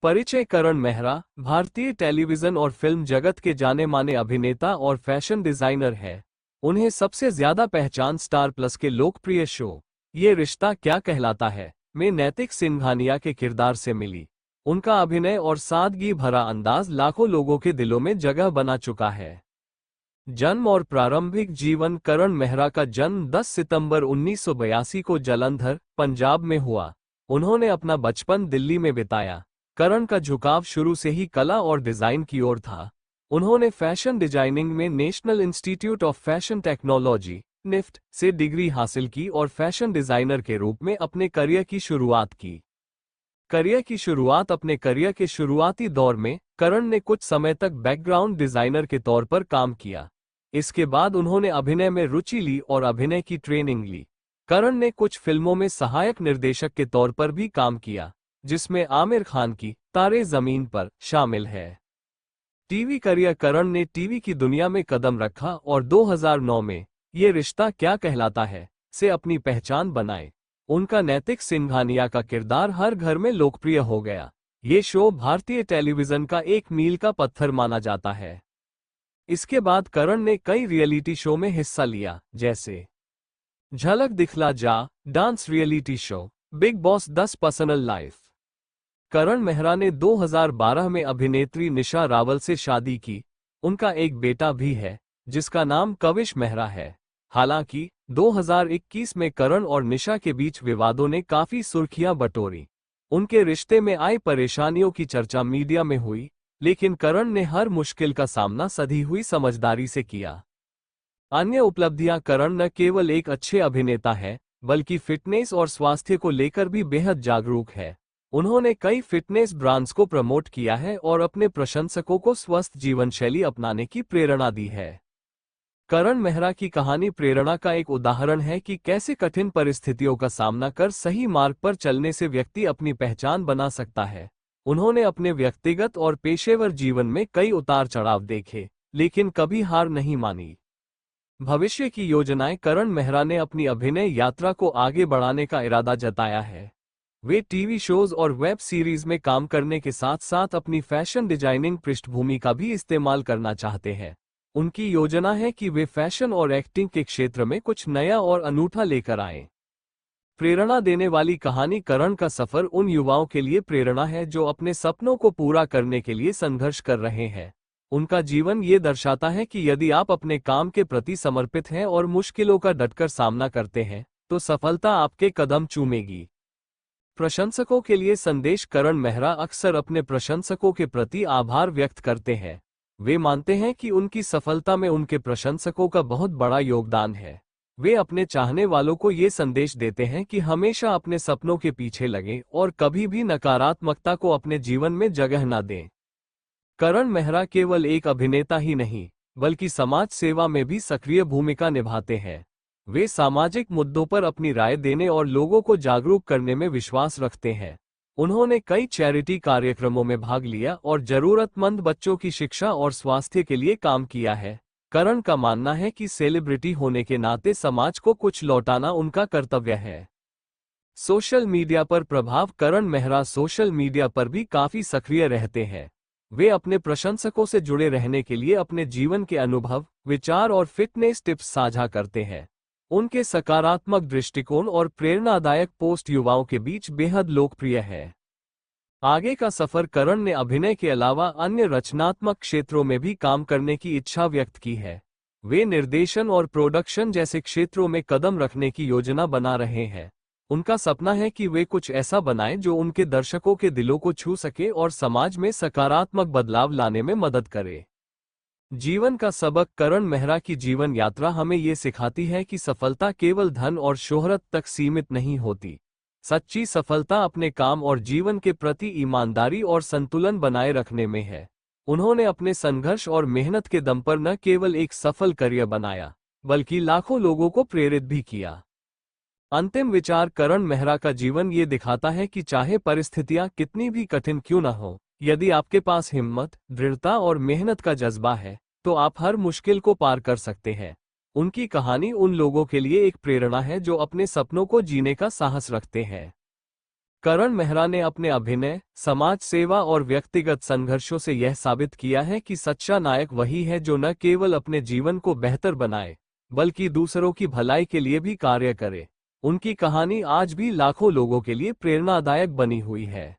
परिचय। करण मेहरा भारतीय टेलीविजन और फिल्म जगत के जाने माने अभिनेता और फैशन डिजाइनर हैं। उन्हें सबसे ज्यादा पहचान स्टार प्लस के लोकप्रिय शो ये रिश्ता क्या कहलाता है में नैतिक सिंघानिया के किरदार से मिली। उनका अभिनय और सादगी भरा अंदाज लाखों लोगों के दिलों में जगह बना चुका है। जन्म और प्रारंभिक जीवन। करण मेहरा का जन्म 10 सितंबर 1982 को जालंधर, पंजाब में हुआ। उन्होंने अपना बचपन दिल्ली में बिताया। करण का झुकाव शुरू से ही कला और डिजाइन की ओर था। उन्होंने फैशन डिजाइनिंग में National Institute of Fashion Technology NIFT से डिग्री हासिल की और फैशन डिजाइनर के रूप में अपने करियर की शुरुआत की। अपने करियर के शुरुआती दौर में करण ने कुछ समय तक बैकग्राउंड डिजाइनर के तौर पर काम किया। इसके बाद उन्होंने अभिनय में रुचि ली और अभिनय की ट्रेनिंग ली। करण ने कुछ फिल्मों में सहायक निर्देशक के तौर पर भी काम किया, जिसमें आमिर खान की तारे जमीन पर शामिल है। TV career. करण ने टीवी की दुनिया में कदम रखा और 2009 में ये रिश्ता क्या कहलाता है से अपनी पहचान बनाए। उनका नैतिक सिंघानिया का किरदार हर घर में लोकप्रिय हो गया। ये शो भारतीय टेलीविजन का एक मील का पत्थर माना जाता है। इसके बाद करण ने कई रियलिटी शो में हिस्सा लिया, जैसे Jhalak Dikhla Jaa, dance reality show, Bigg Boss 10 personal life. Karan Mehra ने 2012 में अभिनेत्री निशा रावल से शादी की। उनका एक बेटा भी है, जिसका नाम कविश मेहरा है। हालांकि 2021 में करण और निशा के बीच विवादों ने काफी सुर्खियां बटोरी। उनके रिश्ते में आई परेशानियों की चर्चा मीडिया में हुई, लेकिन करण ने हर मुश्किल का सामना सधी हुई समझदारी से किया। अन्य उपलब्धियां। करण न केवल एक अच्छे अभिनेता हैं, बल्कि फिटनेस और स्वास्थ्य को लेकर भी बेहद जागरूक है। उन्होंने कई फिटनेस ब्रांड्स को प्रमोट किया है और अपने प्रशंसकों को स्वस्थ जीवनशैली अपनाने की प्रेरणा दी है। करण मेहरा की कहानी प्रेरणा का एक उदाहरण है कि कैसे कठिन परिस्थितियों का सामना कर सही मार्ग पर चलने से व्यक्ति अपनी पहचान बना सकता है। उन्होंने अपने व्यक्तिगत और पेशेवर जीवन में कई उतार चढ़ाव देखे, लेकिन कभी हार नहीं मानी। भविष्य की योजनाएं। करण मेहरा ने अपनी अभिनय यात्रा को आगे बढ़ाने का इरादा जताया है। वे टीवी शोज और वेब सीरीज में काम करने के साथ साथ अपनी फैशन डिजाइनिंग पृष्ठभूमि का भी इस्तेमाल करना चाहते हैं। उनकी योजना है कि वे फैशन और एक्टिंग के क्षेत्र में कुछ नया और अनूठा लेकर आएं। प्रेरणा देने वाली कहानी। करण का सफर उन युवाओं के लिए प्रेरणा है जो अपने सपनों को पूरा करने के लिए संघर्ष कर रहे हैं। उनका जीवन ये दर्शाता है कि यदि आप अपने काम के प्रति समर्पित हैं और मुश्किलों का डटकर सामना करते हैं, तो सफलता आपके कदम चूमेगी। प्रशंसकों के लिए संदेश। करण मेहरा अक्सर अपने प्रशंसकों के प्रति आभार व्यक्त करते हैं। वे मानते हैं कि उनकी सफलता में उनके प्रशंसकों का बहुत बड़ा योगदान है। वे अपने चाहने वालों को ये संदेश देते हैं कि हमेशा अपने सपनों के पीछे लगें और कभी भी नकारात्मकता को अपने जीवन में जगह न दें। करण मेहरा केवल एक अभिनेता ही नहीं, बल्कि समाज सेवा में भी सक्रिय भूमिका निभाते हैं। वे सामाजिक मुद्दों पर अपनी राय देने और लोगों को जागरूक करने में विश्वास रखते हैं। उन्होंने कई चैरिटी कार्यक्रमों में भाग लिया और जरूरतमंद बच्चों की शिक्षा और स्वास्थ्य के लिए काम किया है। करण का मानना है कि सेलिब्रिटी होने के नाते समाज को कुछ लौटाना उनका कर्तव्य है। सोशल मीडिया पर प्रभाव। करण मेहरा सोशल मीडिया पर भी काफी सक्रिय रहते हैं। वे अपने प्रशंसकों से जुड़े रहने के लिए अपने जीवन के अनुभव, विचार और फिटनेस टिप्स साझा करते हैं। उनके सकारात्मक दृष्टिकोण और प्रेरणादायक पोस्ट युवाओं के बीच बेहद लोकप्रिय है। आगे का सफर। करण ने अभिनय के अलावा अन्य रचनात्मक क्षेत्रों में भी काम करने की इच्छा व्यक्त की है। वे निर्देशन और प्रोडक्शन जैसे क्षेत्रों में कदम रखने की योजना बना रहे हैं। उनका सपना है कि वे कुछ ऐसा बनाएं जो उनके दर्शकों के दिलों को छू सके और समाज में सकारात्मक बदलाव लाने में मदद करे। जीवन का सबक। करण मेहरा की जीवन यात्रा हमें ये सिखाती है कि सफलता केवल धन और शोहरत तक सीमित नहीं होती। सच्ची सफलता अपने काम और जीवन के प्रति ईमानदारी और संतुलन बनाए रखने में है। उन्होंने अपने संघर्ष और मेहनत के दम पर न केवल एक सफल करियर बनाया, बल्कि लाखों लोगों को प्रेरित भी किया। अंतिम विचार। करण मेहरा का जीवन ये दिखाता है कि चाहे परिस्थितियां कितनी भी कठिन क्यों न हो, यदि आपके पास हिम्मत, दृढ़ता और मेहनत का जज्बा है, तो आप हर मुश्किल को पार कर सकते हैं। उनकी कहानी उन लोगों के लिए एक प्रेरणा है जो अपने सपनों को जीने का साहस रखते हैं। करण मेहरा ने अपने अभिनय, समाज सेवा और व्यक्तिगत संघर्षों से यह साबित किया है कि सच्चा नायक वही है जो न केवल अपने जीवन को बेहतर बनाए, बल्कि दूसरों की भलाई के लिए भी कार्य करे। उनकी कहानी आज भी लाखों लोगों के लिए प्रेरणादायक बनी हुई है।